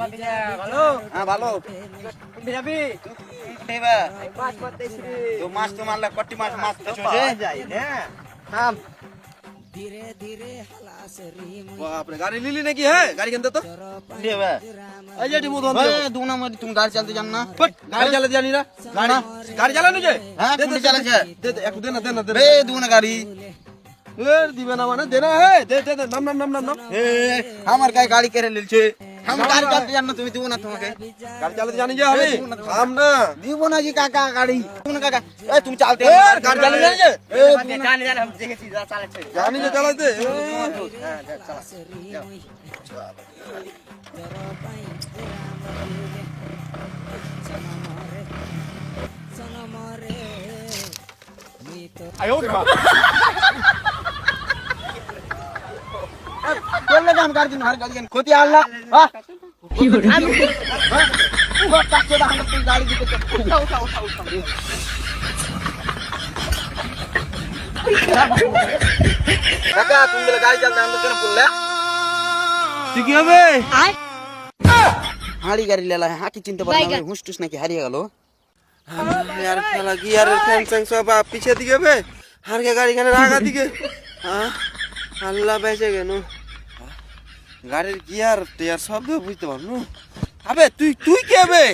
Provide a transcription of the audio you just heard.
ভালো হ্যাঁ ভালো যাবি দেবা মাছ করতেছি তো মাছ তো মারলে কটি মাছ মাছ তো পাওয়া যায় না থাম বাপরে গাড়ি নিলি নাকি হ্যাঁ গাড়ি কিনতে তো দেবা এই যে মুদন দু নম্বর তুমি গাড়ি চালাতে জান না গাড়ি চালাতে জানি না গাড়ি গাড়ি চালানো যে হ্যাঁ দে, তুমি দে, চালাচ্ছে দে দে একটু দে না দে না দে বে দু না গাড়ি দিবে না মানে দে না হে দে দে দে নাম নাম নাম নাম নাম এ আমার কাছে গাড়ি কেড়ে নিলছে আমি গাড়ি চালাতে জান না তুমি দিব না তোমাকে গাড়ি চালাতে জানি যে আমি থাম না দিব না জি কাকা গাড়ি তুমি কাকা এ তুমি চালতে এ গাড়ি চালাতে জানি যে এ জানি জানি আমি দেখেছি যা চালাচ্ছে জানি যে চালাতে বললে যে আমি গাড়ি দিন আর গাড়ি কেন ক্ষতি আল্লাহ হ্যাঁ কি করে আমি টাকা দাও না তুই গাড়ি দিতে উঠাও উঠাও উঠাও উঠাও কাকা তুমি বলে গাড়ি চালাতে আমরা কেন বললে তুই কি হবে হাড়ি গাড়ি লেলা হ্যাঁ কি চিনতে পারলাম না হুস টুস নাকি হারিয়ে গেল यार साला की यार फैन संग सब आप पीछे दिखे बे हार के गाड़ी खाने रागा दिखे हाँ अल्लाह बेचे गए नो गाड़ी की यार तो यार सब बुझते पारो अबे तू तू क्या बे